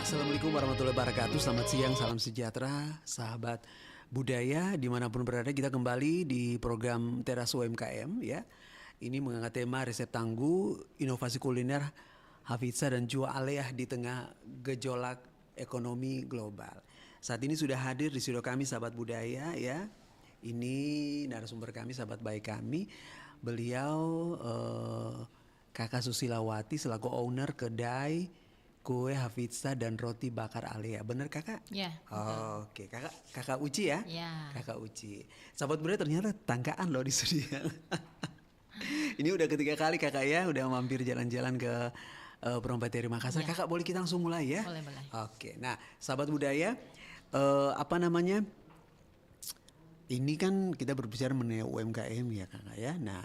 Assalamualaikum warahmatullahi wabarakatuh. Selamat siang, salam sejahtera, sahabat budaya dimanapun berada. Kita kembali di program Teras UMKM ya. Ini mengangkat tema resep tangguh, inovasi kuliner Hafizah dan Jua Aliyah di tengah gejolak ekonomi global. Saat ini sudah hadir di studio kami sahabat budaya ya. Ini narasumber kami, sahabat baik kami. Beliau Kakak Susilawati selaku owner kedai kue Hafizah dan roti bakar Aliyah. Bener kakak? Ya. Oke, kakak Uci ya? Ya. Kakak Uci. Sahabat budaya ternyata tangkaan loh di studio. Ini udah ketiga kali kakak ya, udah mampir jalan-jalan ke Perompeteri Makassar. Ya. Kakak boleh kita langsung mulai ya? Boleh. Oke, nah sahabat budaya, ini kan kita berbicara mengenai UMKM ya kakak ya. Nah,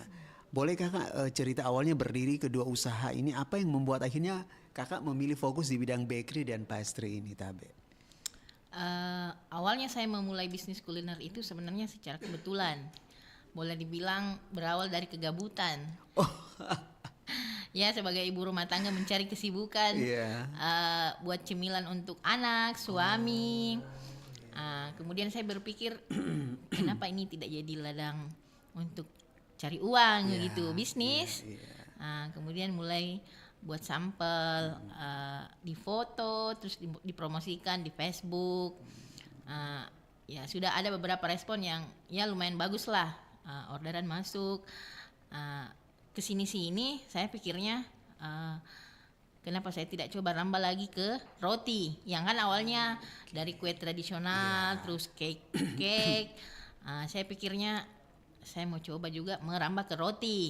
boleh kakak cerita awalnya berdiri kedua usaha ini, apa yang membuat akhirnya kakak memilih fokus di bidang bakery dan pastry ini, Tabe? Awalnya saya memulai bisnis kuliner itu sebenarnya secara kebetulan. Boleh dibilang berawal dari kegabutan. Oh. Ya, sebagai ibu rumah tangga mencari kesibukan, buat cemilan untuk anak, suami. Kemudian saya berpikir, kenapa ini tidak jadi ladang untuk cari uang gitu, bisnis. Kemudian mulai buat sampel, difoto, terus dipromosikan di Facebook. Ya sudah ada beberapa respon yang ya lumayan bagus lah, orderan masuk. Kesini-sini saya pikirnya kenapa saya tidak coba rambah lagi ke roti yang kan awalnya dari kue tradisional terus cake. Saya pikirnya saya mau coba juga merambah ke roti.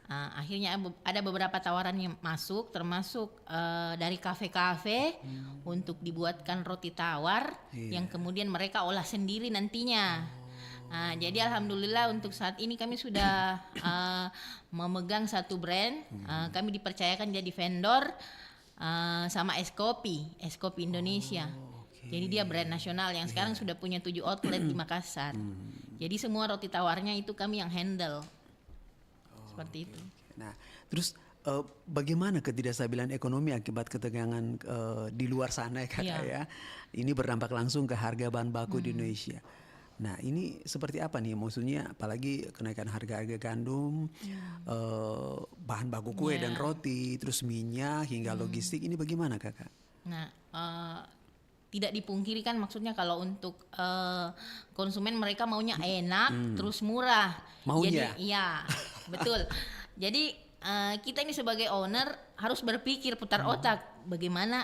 Akhirnya ada beberapa tawaran yang masuk, termasuk dari kafe-kafe untuk dibuatkan roti tawar yang kemudian mereka olah sendiri nantinya. Jadi alhamdulillah untuk saat ini kami sudah memegang satu brand. Kami dipercayakan jadi vendor sama Es Kopi Indonesia. Jadi dia brand nasional yang sekarang sudah punya 7 outlet di Makassar. Jadi semua roti tawarnya itu kami yang handle. Seperti itu. Nah, terus bagaimana ketidakstabilan ekonomi akibat ketegangan di luar sana ya kakak ya? Ini berdampak langsung ke harga bahan baku di Indonesia. Nah, ini seperti apa nih? Maksudnya apalagi kenaikan harga-harga gandum, bahan baku kue dan roti, terus minyak hingga logistik, ini bagaimana kakak? Nah, tidak dipungkiri kan maksudnya kalau untuk konsumen mereka maunya enak terus murah. Maunya? Jadi iya, betul. Jadi kita ini sebagai owner harus berpikir putar otak bagaimana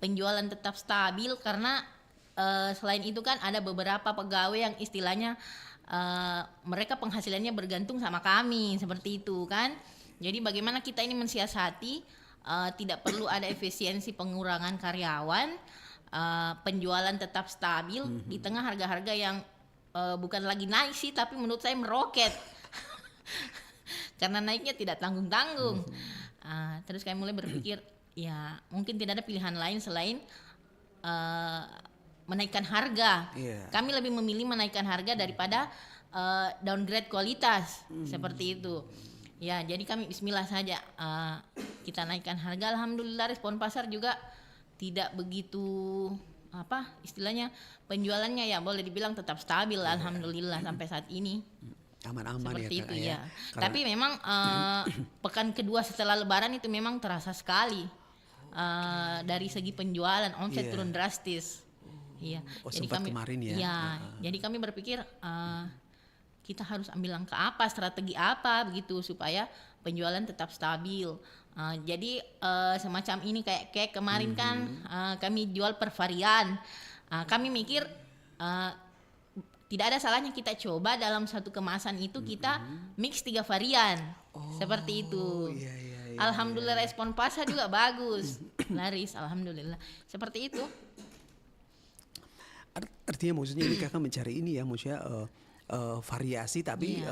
penjualan tetap stabil karena selain itu kan ada beberapa pegawai yang istilahnya mereka penghasilannya bergantung sama kami seperti itu kan. Jadi bagaimana kita ini mensiasati tidak perlu ada efisiensi pengurangan karyawan, penjualan tetap stabil di tengah harga-harga yang bukan lagi naik sih tapi menurut saya meroket. Karena naiknya tidak tanggung-tanggung. Terus kami mulai berpikir ya mungkin tidak ada pilihan lain selain menaikkan harga. Kami lebih memilih menaikkan harga daripada downgrade kualitas seperti itu. Ya, jadi kami bismillah saja kita naikkan harga. Alhamdulillah respon pasar juga tidak begitu istilahnya penjualannya ya boleh dibilang tetap stabil alhamdulillah sampai saat ini. Aman-aman seperti ya, itu ya. Tapi memang pekan kedua setelah lebaran itu memang terasa sekali dari segi penjualan omset turun drastis. Iya. Jadi sempat kemarin ya. Iya. Jadi kami berpikir kita harus ambil langkah apa, strategi apa begitu supaya penjualan tetap stabil. Jadi semacam ini kayak kemarin kan kami jual per varian. Kami mikir tidak ada salahnya kita coba dalam satu kemasan itu kita mix 3 varian. Seperti itu. Alhamdulillah respon pasar juga bagus. Laris alhamdulillah. Seperti itu. Artinya maksudnya ini kakak mencari ini ya, maksudnya variasi tapi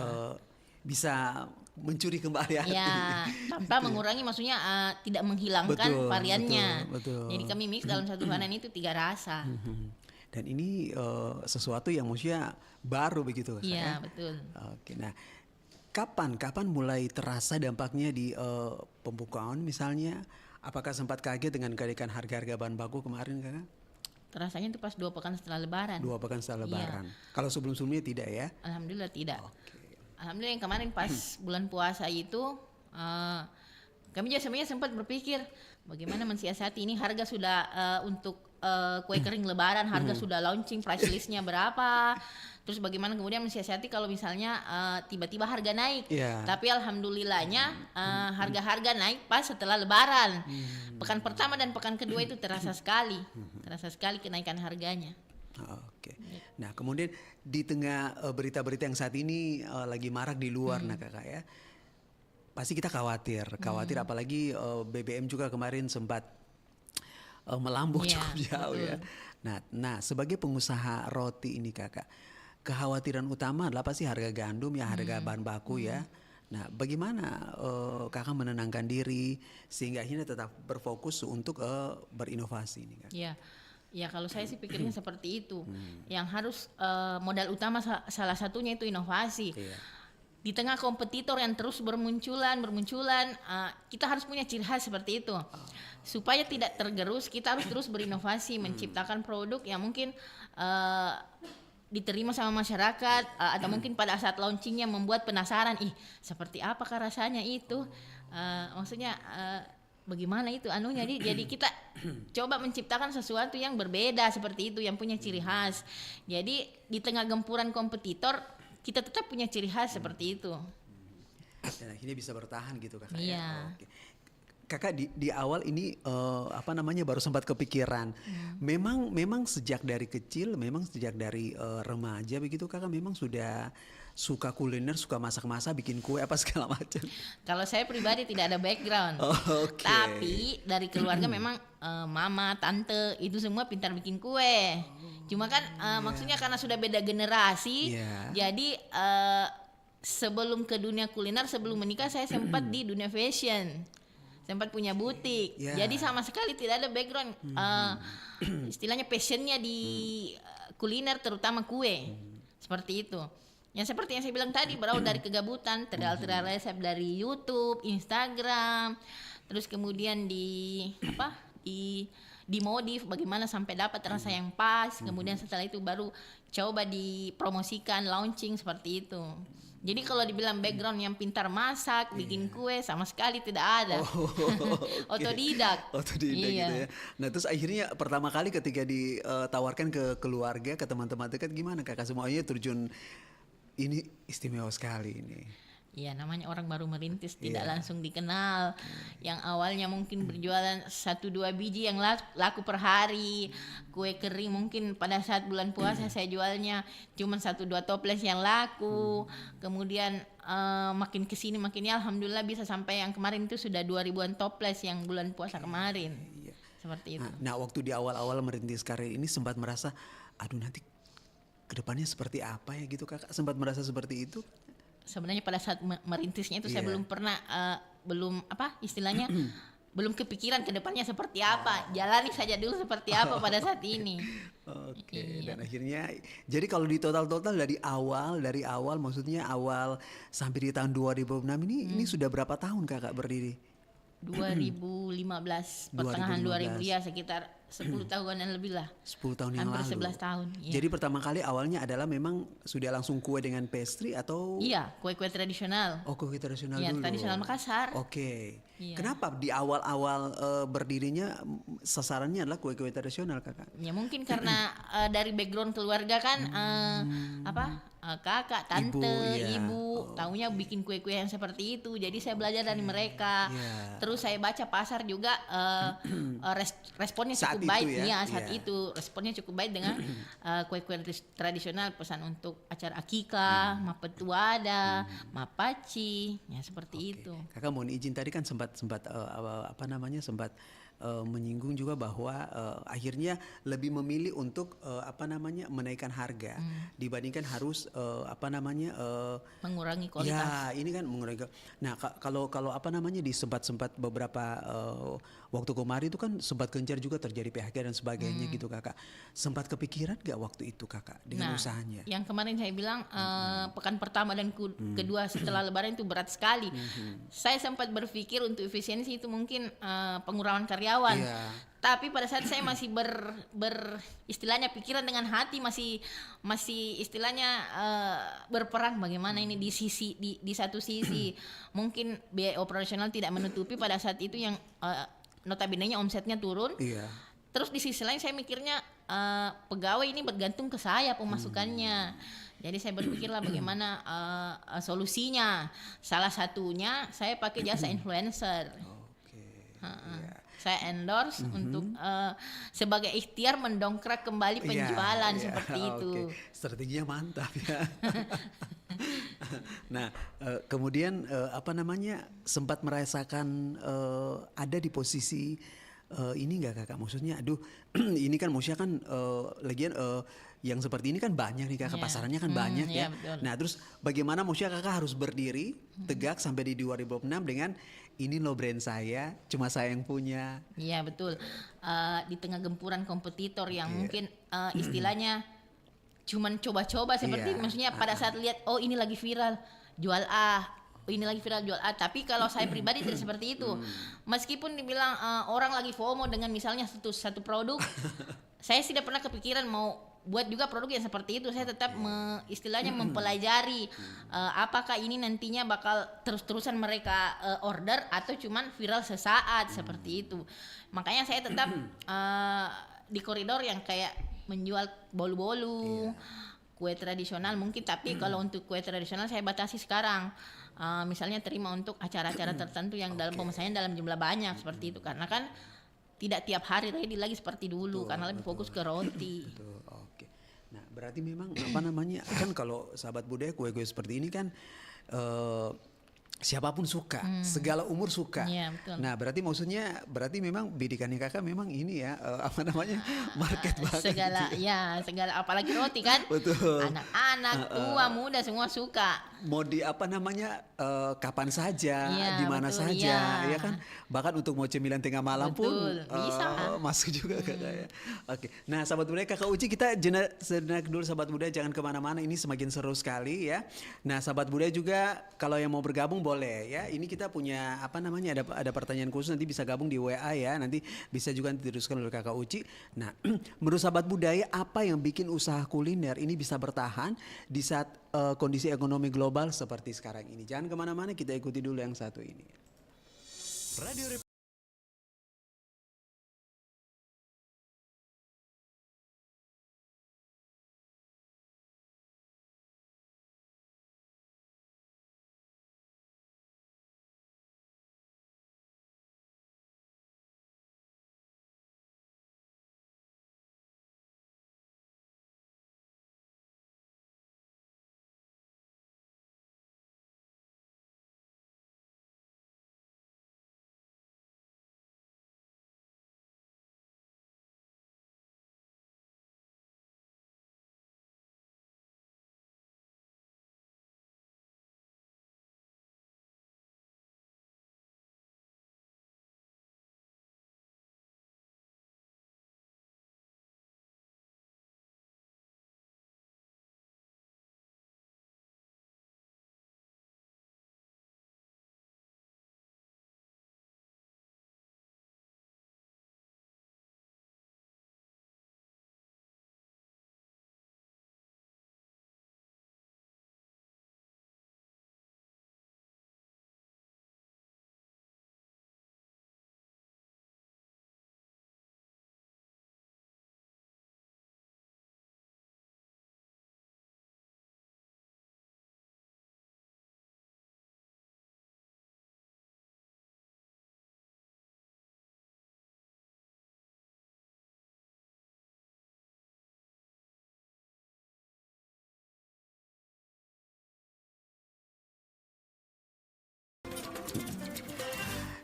bisa mencuri kembali hati. Ya, tanpa mengurangi maksudnya tidak menghilangkan variannya. Betul. Jadi kami mix dalam satu varian itu 3 rasa. Dan ini sesuatu yang maksudnya baru begitu kakak ya? Betul. Oke, nah kapan mulai terasa dampaknya di pembukaan misalnya Apakah sempat kaget dengan kenaikan harga-harga bahan baku kemarin kakak? Terasanya itu pas 2 pekan setelah Lebaran. 2 pekan setelah Iya. Lebaran. Kalau sebelum-sebelumnya tidak ya? Alhamdulillah tidak. Oke. Alhamdulillah yang kemarin pas bulan puasa itu kami juga sebenarnya sempat berpikir bagaimana mensiasati ini harga sudah untuk kue kering Lebaran harga sudah launching price listnya berapa, terus bagaimana kemudian mensiasati kalau misalnya tiba-tiba harga naik. Iya. Tapi alhamdulillahnya harga-harga naik pas setelah Lebaran. Pekan pertama dan pekan kedua itu terasa sekali kenaikan harganya. Oke. Nah kemudian di tengah berita-berita yang saat ini lagi marak di luar, nah kakak ya, pasti kita khawatir apalagi BBM juga kemarin sempat melambung Iya, cukup jauh ya. Nah sebagai pengusaha roti ini kakak, kekhawatiran utama adalah pasti harga gandum ya, harga bahan baku ya. Nah bagaimana kakak menenangkan diri sehingga akhirnya tetap berfokus untuk berinovasi ini kakak? Iya. Ya kalau saya sih pikirnya seperti itu. Yang harus modal utama salah satunya itu inovasi. Iya. Di tengah kompetitor yang terus bermunculan, kita harus punya ciri khas seperti itu. Supaya tidak tergerus, kita harus terus berinovasi, menciptakan produk yang mungkin diterima sama masyarakat, atau mungkin pada saat launchingnya membuat penasaran, seperti apakah rasanya itu? Maksudnya bagaimana itu anunya? Jadi kita coba menciptakan sesuatu yang berbeda seperti itu, yang punya ciri khas. Jadi di tengah gempuran kompetitor, kita tetap punya ciri khas seperti itu. Dan akhirnya bisa bertahan gitu kakak Iya. ya. Oke. Kakak di awal ini baru sempat kepikiran. Memang sejak dari kecil, memang sejak dari remaja begitu kakak memang sudah suka kuliner, suka masak-masak, bikin kue apa segala macam. Kalau saya pribadi tidak ada background, Oke. tapi dari keluarga memang mama, tante itu semua pintar bikin kue. Cuma kan maksudnya karena sudah beda generasi, Iya. jadi sebelum ke dunia kuliner, sebelum menikah saya sempat di dunia fashion, sempat punya butik. Iya. Jadi sama sekali tidak ada background, istilahnya passionnya di kuliner terutama kue, seperti itu. Yang seperti yang saya bilang tadi, berawal dari kegabutan, trial resep dari YouTube, Instagram, terus kemudian dimodif bagaimana sampai dapat rasa yang pas, kemudian setelah itu baru coba dipromosikan, launching seperti itu. Jadi kalau dibilang background yang pintar masak, bikin kue, sama sekali tidak ada. Otodidak. Otodidak Iya. gitu ya. Nah terus akhirnya pertama kali ketika ditawarkan ke keluarga, ke teman-teman dekat, gimana kakak semuanya terjun, ini istimewa sekali ini. Iya, namanya orang baru merintis, tidak Iya. langsung dikenal. Yang awalnya mungkin berjualan 1-2 biji yang laku per hari. Kue kering mungkin pada saat bulan puasa saya jualnya cuma 1-2 toples yang laku. Kemudian makin kesini makinnya alhamdulillah bisa sampai yang kemarin itu sudah 2.000-an toples yang bulan puasa kemarin. Iya. Seperti itu. Nah waktu di awal-awal merintis karir ini sempat merasa, aduh nanti kedepannya seperti apa ya gitu kakak, sempat merasa seperti itu? Sebenarnya pada saat merintisnya itu saya Iya. belum pernah istilahnya belum kepikiran ke depannya seperti apa. Jalani saja dulu seperti apa pada saat ini. Oke. Iya. Dan akhirnya jadi kalau di total dari awal maksudnya awal sampai di tahun 2006 ini sudah berapa tahun kakak berdiri? 2015 pertengahan 2000 ya, sekitar 10 tahunan lebih lah. 10 tahun yang Hampir lalu. 11 tahun. Iya. Jadi pertama kali awalnya adalah memang sudah langsung kue dengan pastry atau Iya, kue-kue tradisional. oh kue tradisional Iya, dulu. tradisional Makassar. Oke. Iya. Kenapa di awal-awal berdirinya sasarannya adalah kue-kue tradisional kakak? Ya mungkin karena dari background keluarga kan kakak, tante, iya. ibu, taunya bikin kue-kue yang seperti itu. Jadi saya belajar dari mereka. Iya. Terus saya baca pasar juga responnya Saat cukup itu baik. ya? Iya, saat Iya. itu responnya cukup baik dengan kue-kue tradisional, pesan untuk acara akikah, mapetuada, mapaci, ya seperti itu. Kakak mohon izin tadi kan sempat menyinggung juga bahwa akhirnya lebih memilih untuk menaikkan harga dibandingkan harus Mengurangi kualitas. ya ini kan mengurangi. Nah kalau di sempat beberapa waktu kemarin itu kan sempat gencar juga terjadi PHK dan sebagainya gitu kakak. Sempat kepikiran gak waktu itu kakak dengan usahanya? Yang kemarin saya bilang pekan pertama dan kedua setelah Lebaran itu berat sekali. Saya sempat berpikir untuk efisiensi itu mungkin pengurangan karyawan. Iya. Tapi pada saat saya masih istilahnya pikiran dengan hati masih istilahnya berperang bagaimana ini di satu sisi mungkin biaya operasional tidak menutupi pada saat itu yang notabene-nya omsetnya turun. Iya. Terus di sisi lain saya mikirnya pegawai ini bergantung ke saya pemasukannya. Jadi saya berpikirlah bagaimana solusinya. Salah satunya saya pakai jasa influencer. Iya. Saya endorse untuk sebagai ikhtiar mendongkrak kembali penjualan seperti itu. Strateginya mantap ya. Nah, kemudian sempat merasakan ada di posisi ini nggak kakak? Maksudnya, aduh, ini kan maksudnya kan lagian yang seperti ini kan banyak nih kakak, pasarannya kan banyak ya. Betul. Nah, terus bagaimana maksudnya kakak harus berdiri tegak sampai di 2006 dengan ini loh brand saya, cuma saya yang punya. Iya betul. Di tengah gempuran kompetitor yang mungkin istilahnya cuman coba-coba seperti maksudnya pada saat lihat oh ini lagi viral jual A, oh, ini lagi viral jual A. Tapi kalau saya pribadi tidak seperti itu. Meskipun dibilang orang lagi FOMO dengan misalnya satu produk, saya tidak pernah kepikiran mau buat juga produk yang seperti itu. Saya tetap istilahnya mempelajari apakah ini nantinya bakal terus-terusan mereka order atau cuman viral sesaat seperti itu. Makanya saya tetap di koridor yang kayak menjual bolu-bolu, kue tradisional mungkin. Tapi kalau untuk kue tradisional saya batasi sekarang. Misalnya terima untuk acara-acara tertentu yang dalam pemesanan dalam jumlah banyak seperti itu. Karena kan tidak tiap hari lagi seperti dulu karena lebih fokus ke roti. Betul, oke. Nah, berarti memang kan kalau sahabat budaya kue-kue seperti ini kan siapapun suka, segala umur suka. Iya, betul. Nah, berarti memang bidikannya kakak memang ini ya market banget. Segala apalagi roti kan. Betul. Anak-anak, tua, muda semua suka. Mau di kapan saja, di mana betul, saja, ya kan. Bahkan untuk mau cemilan tengah malam pun bisa. masuk juga kakak ya. Oke. Nah, sahabat budaya kakak Uci, kita sejenak dulu sahabat budaya, jangan kemana-mana. Ini semakin seru sekali ya. Nah, sahabat budaya juga kalau yang mau bergabung boleh ya. Ini kita punya ada pertanyaan khusus, nanti bisa gabung di WA ya. Nanti bisa juga diteruskan oleh kakak Uci. Nah, menurut sahabat budaya apa yang bikin usaha kuliner ini bisa bertahan di saat kondisi ekonomi global seperti sekarang ini? Jangan kemana-mana, kita ikuti dulu yang satu ini. Radio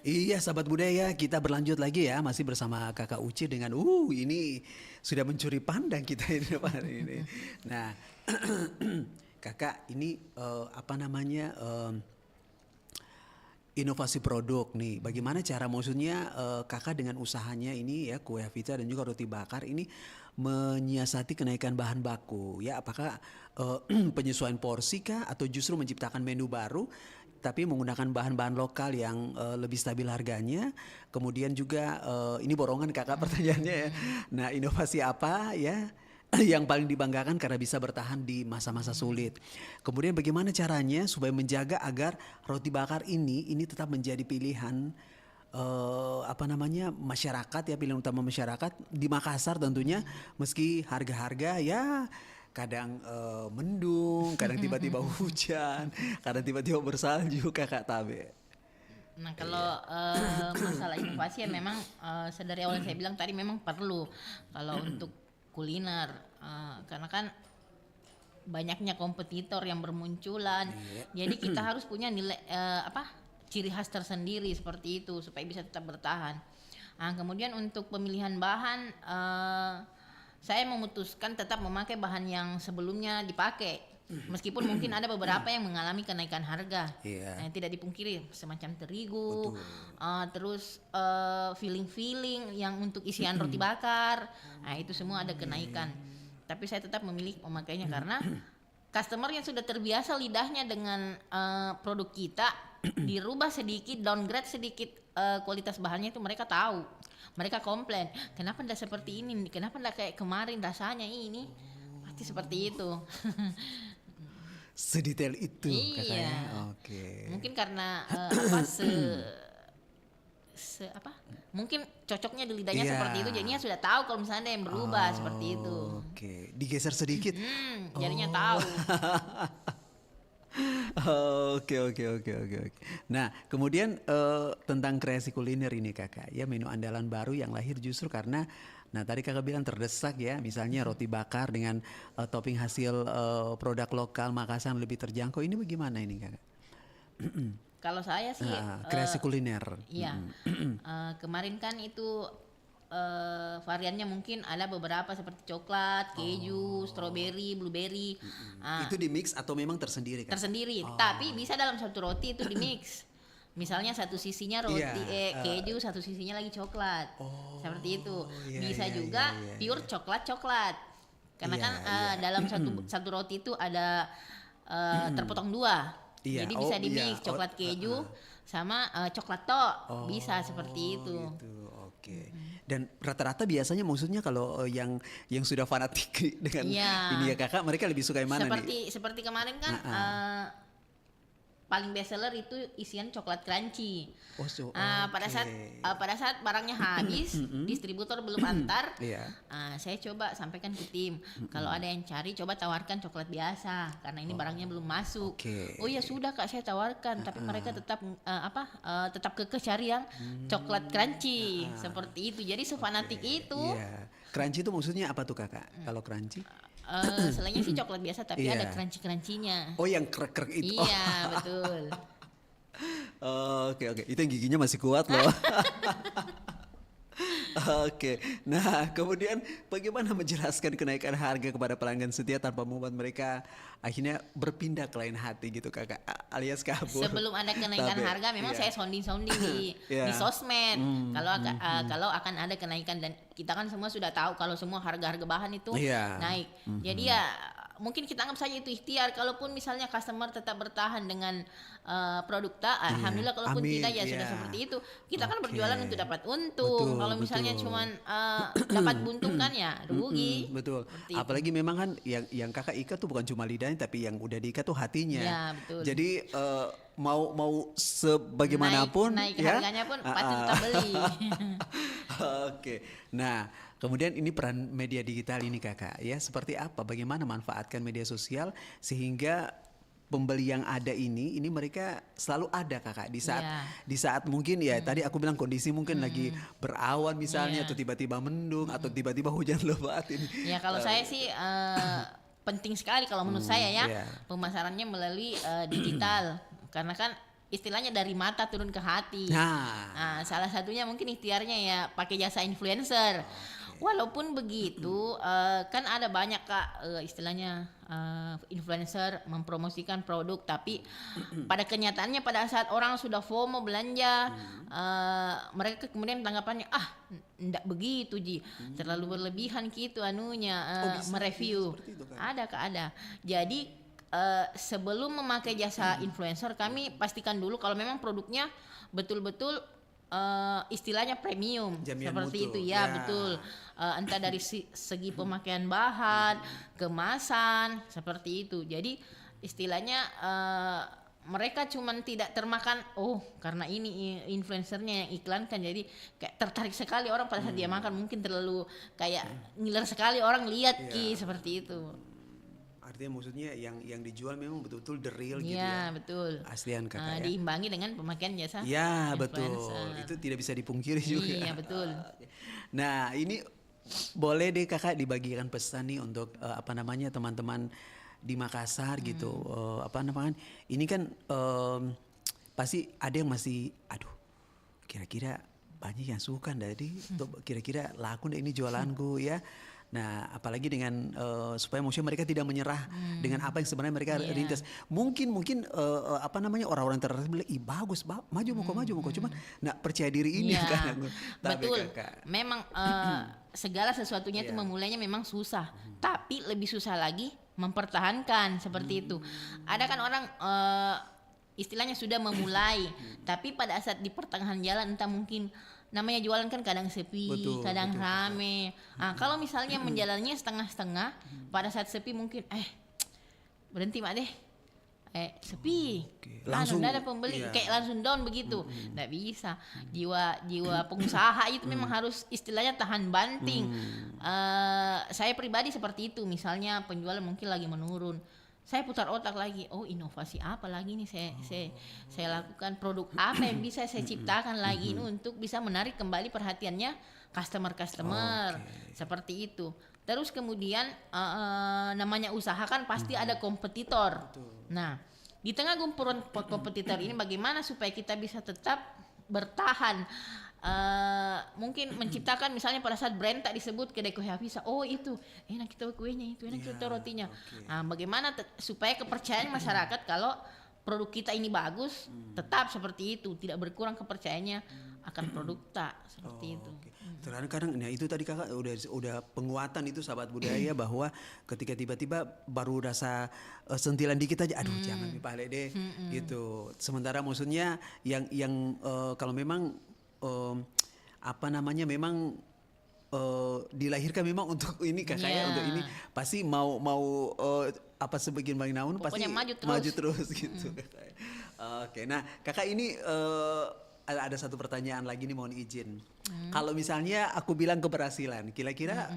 Iya sahabat budaya, kita berlanjut lagi ya, masih bersama kakak Uci dengan ini sudah mencuri pandang kita ini depan ini. Nah kakak ini inovasi produk nih. Bagaimana cara maksudnya kakak dengan usahanya ini ya kue Havita dan juga roti bakar ini menyiasati kenaikan bahan baku ya? Apakah penyesuaian porsi kah atau justru menciptakan menu baru tapi menggunakan bahan-bahan lokal yang lebih stabil harganya? Kemudian juga ini borongan kakak pertanyaannya ya. Nah inovasi apa ya yang paling dibanggakan karena bisa bertahan di masa-masa sulit. Kemudian bagaimana caranya supaya menjaga agar roti bakar ini tetap menjadi pilihan apa namanya masyarakat ya, pilihan utama masyarakat di Makassar tentunya, meski harga-harga ya kadang mendung, kadang tiba-tiba hujan, kadang tiba-tiba bersalju kakak Tabe. Nah, kalau masalah inovasi ya memang dari awal yang saya bilang tadi memang perlu kalau untuk kuliner, karena kan banyaknya kompetitor yang bermunculan, jadi kita harus punya nilai ciri khas tersendiri seperti itu supaya bisa tetap bertahan. Nah, kemudian untuk pemilihan bahan, saya memutuskan tetap memakai bahan yang sebelumnya dipakai. Meskipun mungkin ada beberapa yang mengalami kenaikan harga, yang tidak dipungkiri semacam terigu, terus filling yang untuk isian roti bakar, nah itu semua ada kenaikan. Tapi saya tetap memilih memakainya karena customer yang sudah terbiasa lidahnya dengan produk kita dirubah sedikit, downgrade sedikit kualitas bahannya itu mereka tahu, mereka komplain, kenapa tidak seperti ini, kenapa tidak kayak kemarin rasanya ini, pasti seperti itu. Sedetail itu kakaknya. Oke. Mungkin karena mungkin cocoknya di lidahnya seperti itu, jadinya sudah tahu kalau misalnya ada yang berubah seperti itu. Oke, digeser sedikit. Jadinya tahu. Oke. Nah, kemudian tentang kreasi kuliner ini kakak, ya menu andalan baru yang lahir justru karena, nah tadi kakak bilang terdesak ya, misalnya roti bakar dengan topping hasil produk lokal Makassar lebih terjangkau. Ini bagaimana ini kakak? Kalau saya sih kreasi kuliner. Iya, kemarin kan itu variannya mungkin ada beberapa seperti coklat, keju, stroberi, blueberry. Itu di mix atau memang tersendiri kan? Tersendiri, tapi bisa dalam satu roti itu di mix. Misalnya satu sisinya roti keju, satu sisinya lagi coklat. Seperti itu. Bisa juga pure coklat. Karena kan dalam satu roti itu ada terpotong dua. Jadi bisa di mix coklat keju sama coklat tok. Bisa seperti itu. Gitu. Oke. Dan rata-rata biasanya maksudnya kalau yang sudah fanatik dengan ini ya kakak, mereka lebih suka yang mana nih? Seperti kemarin kan paling best seller itu isian coklat crunchy. Pada saat barangnya habis, distributor belum antar, saya coba sampaikan ke tim, kalau ada yang cari coba tawarkan coklat biasa karena ini barangnya belum masuk. Oh ya sudah kak, saya tawarkan, tapi mereka tetap tetap kekeh cari yang coklat crunchy seperti itu. Jadi sefanatik itu. Crunchy itu maksudnya apa tuh kakak? Kalau crunchy? Selainnya sih coklat biasa tapi ada crunchy-crunchy-nya. Oh yang krek-krek itu. Iya betul. Oke. Itu yang giginya masih kuat loh. Oke. Nah kemudian bagaimana menjelaskan kenaikan harga kepada pelanggan setia tanpa membuat mereka akhirnya berpindah ke lain hati gitu kakak, alias kabur? Sebelum ada kenaikan harga memang saya sounding di sosmed kalau akan ada kenaikan, dan kita kan semua sudah tahu kalau semua harga-harga bahan itu naik. Jadi ya mungkin kita anggap saja itu ikhtiar, kalaupun misalnya customer tetap bertahan dengan produk alhamdulillah, kalaupun tidak ya sudah seperti itu. Kita kan berjualan untuk dapat untung. Kalau misalnya cuman dapat buntung kan ya rugi. Betul. Apalagi memang kan yang kakak ikat tuh bukan cuma lidahnya, tapi yang udah diikat tuh hatinya. Ya, betul. Jadi mau sebagaimanapun naik harganya pun pasti tetap beli. Oke. Nah, kemudian ini peran media digital ini kakak ya, seperti apa? Bagaimana manfaatkan media sosial sehingga pembeli yang ada ini mereka selalu ada kakak di saat mungkin tadi aku bilang kondisi mungkin lagi berawan misalnya atau tiba-tiba mendung atau tiba-tiba hujan lebat ini. Ya kalau saya sih penting sekali kalau menurut saya ya pemasarannya melalui digital, karena kan istilahnya dari mata turun ke hati. Nah, salah satunya mungkin ikhtiarnya ya pakai jasa influencer. Walaupun begitu kan ada banyak kak istilahnya influencer mempromosikan produk, tapi pada kenyataannya pada saat orang sudah FOMO belanja, mereka kemudian tanggapannya ndak begitu Ji, terlalu berlebihan gitu anunya, mereview. seperti itu kan? Ada. Jadi sebelum memakai jasa influencer, kami pastikan dulu kalau memang produknya betul-betul istilahnya premium, Jaminan seperti mutu. itu ya, Ya. betul. Entah dari segi pemakaian bahan, kemasan, seperti itu. Jadi istilahnya mereka cuman tidak termakan, karena ini influencernya yang iklankan, jadi kayak tertarik sekali orang pada saat dia makan, mungkin terlalu kayak ngiler sekali orang lihat seperti itu. Artinya maksudnya yang dijual memang betul-betul the real gitu Iya, ya. betul. Aslian kakak ya. Diimbangi dengan pemakaian jasa Ya betul, influencer. itu tidak bisa dipungkiri juga. Iya, betul. Nah ini boleh deh kakak dibagikan pesan nih untuk teman-teman di Makassar gitu. Ini kan pasti ada yang masih, kira-kira banyak yang suka dari kira-kira laku ndak ini jualanku ya. Nah, apalagi dengan supaya maksudnya mereka tidak menyerah dengan apa yang sebenarnya mereka rintis. Mungkin orang-orang tertarik bilang, bagus, maju muka. Cuma nggak percaya diri ini kan. Tapi Betul. kakak. Memang segala sesuatunya itu memulainya memang susah. Tapi lebih susah lagi mempertahankan seperti itu. Ada kan orang istilahnya sudah memulai, tapi pada saat di pertengahan jalan entah mungkin namanya jualan kan kadang sepi, kadang rame. Kalau misalnya menjalannya setengah-setengah, pada saat sepi mungkin berhenti mak deh. Sepi. Langsung nggak ada pembeli, kayak langsung down begitu. Nggak bisa. Jiwa pengusaha itu memang harus istilahnya tahan banting. Saya pribadi seperti itu, misalnya penjualan mungkin lagi menurun. Saya putar otak lagi, inovasi apa lagi nih saya lakukan, produk apa yang bisa saya ciptakan lagi ini untuk bisa menarik kembali perhatiannya customer seperti itu. Terus kemudian namanya usaha kan pasti ada kompetitor. Nah, di tengah gumpuran kompetitor ini bagaimana supaya kita bisa tetap bertahan? Mungkin menciptakan misalnya pada saat brand tak disebut kedai kue Hafisa, itu enak kita kuenya, itu enak kita rotinya. Bagaimana supaya kepercayaan masyarakat kalau produk kita ini bagus, tetap seperti itu, tidak berkurang kepercayaannya akan produk tak seperti itu. Kadang-kadang, nah itu tadi kakak udah penguatan itu sahabat budaya bahwa ketika tiba-tiba baru rasa sentilan dikit aja, jangan dipale deh gitu. Sementara maksudnya yang kalau memang memang dilahirkan memang untuk ini kakak ya, untuk ini pasti mau sebagian bang naun pasti maju terus gitu. Oke, nah kakak ini ada satu pertanyaan lagi nih, mohon izin. Kalau misalnya aku bilang keberhasilan, kira-kira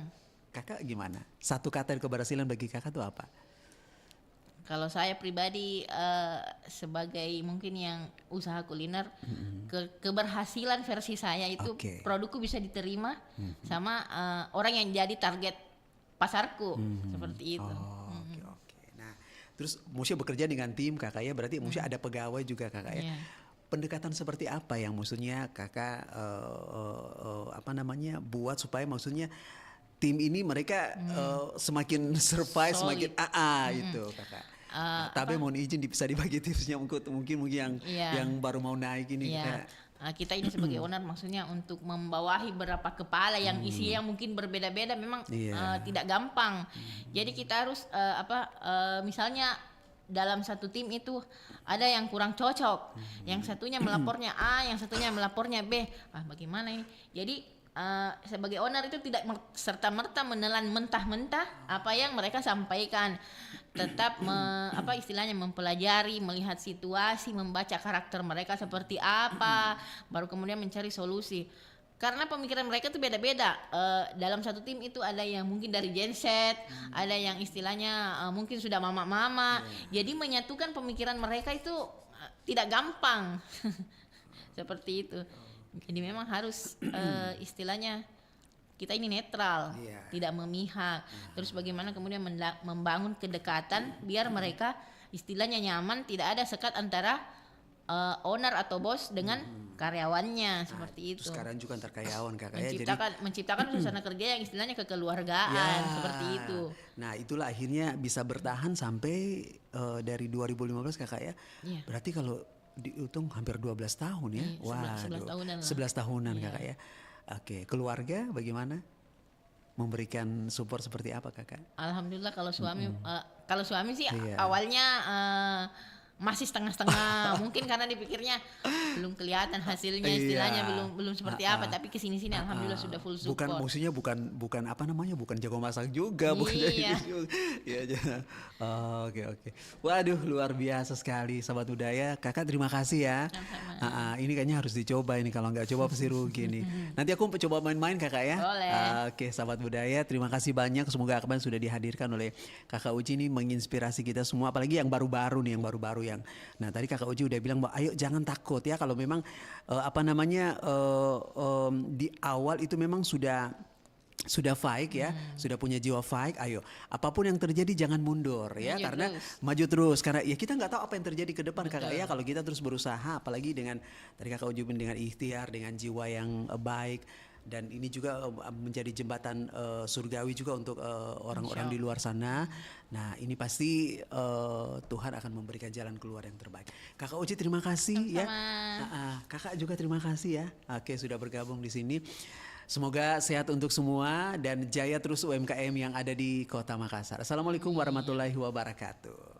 kakak gimana? Satu kata keberhasilan bagi kakak itu apa? Kalau saya pribadi sebagai mungkin yang usaha kuliner, keberhasilan versi saya itu produkku bisa diterima sama orang yang jadi target pasarku, seperti itu. Oke. Nah, terus maksudnya bekerja dengan tim kakak ya, berarti maksudnya ada pegawai juga kakak ya. Pendekatan seperti apa yang maksudnya kakak buat supaya maksudnya tim ini mereka semakin survive, semakin itu kakak. Tapi mohon izin bisa dibagi tipsnya mungkin yang baru mau naik ini. Kita ini sebagai owner maksudnya untuk membawahi beberapa kepala yang isinya mungkin berbeda-beda memang tidak gampang. Jadi kita harus misalnya dalam satu tim itu ada yang kurang cocok, yang satunya melapornya A, yang satunya melapornya B. Bagaimana ini? Jadi sebagai owner itu tidak serta-merta menelan mentah-mentah apa yang mereka sampaikan. Tetap istilahnya mempelajari, melihat situasi, membaca karakter mereka seperti apa, baru kemudian mencari solusi. Karena pemikiran mereka itu beda-beda. Dalam satu tim itu ada yang mungkin dari genset, ada yang istilahnya mungkin sudah mama-mama. Jadi menyatukan pemikiran mereka itu tidak gampang. Seperti itu. Jadi memang harus istilahnya kita ini netral, tidak memihak. Terus bagaimana kemudian membangun kedekatan biar mereka istilahnya nyaman, tidak ada sekat antara owner atau bos dengan karyawannya seperti itu. Sekarang juga antar karyawan kakak ya. Jadi Menciptakan suasana kerja yang istilahnya kekeluargaan seperti itu. Nah itulah akhirnya bisa bertahan sampai dari 2015 kakak ya. Iya. Berarti kalau dihitung hampir 12 tahun ya. Iya, Wah, 11 tahunan lah. 11 tahunan Iya. kakak ya. Oke, keluarga bagaimana? Memberikan support seperti apa kakak? Alhamdulillah kalau suami sih Iya. awalnya masih setengah-setengah, mungkin karena dipikirnya belum kelihatan hasilnya, istilahnya Iya. belum seperti apa, tapi kesini alhamdulillah sudah full support. Maksudnya bukan apa namanya, bukan jago masak juga, bukan Iya. Iya aja. Oke. Waduh, luar biasa sekali sahabat budaya. Kakak terima kasih ya. Sama-sama. Ini kayaknya harus dicoba ini, kalau nggak coba pasti rugi nih. Nanti aku coba main-main kakak ya. Boleh. Oke, sahabat budaya, terima kasih banyak. Semoga kemarin sudah dihadirkan oleh Kakak Uci ini, menginspirasi kita semua, apalagi yang baru-baru nih, nah tadi Kakak Uci udah bilang bahwa ayo jangan takut ya, kalau memang di awal itu memang sudah fight ya, sudah punya jiwa fight, ayo apapun yang terjadi jangan mundur ya, karena maju terus, karena ya kita nggak tahu apa yang terjadi ke depan kakak ya, kalau kita terus berusaha, apalagi dengan tadi Kakak Uji dengan ikhtiar, dengan jiwa yang baik, dan ini juga menjadi jembatan surgawi juga untuk orang-orang di luar sana. Nah ini pasti Tuhan akan memberikan jalan keluar yang terbaik. Kakak Uci terima kasih. Sama-sama. Ya. Kakak juga terima kasih ya. Oke, sudah bergabung di sini. Semoga sehat untuk semua dan jaya terus UMKM yang ada di Kota Makassar. Assalamualaikum warahmatullahi wabarakatuh.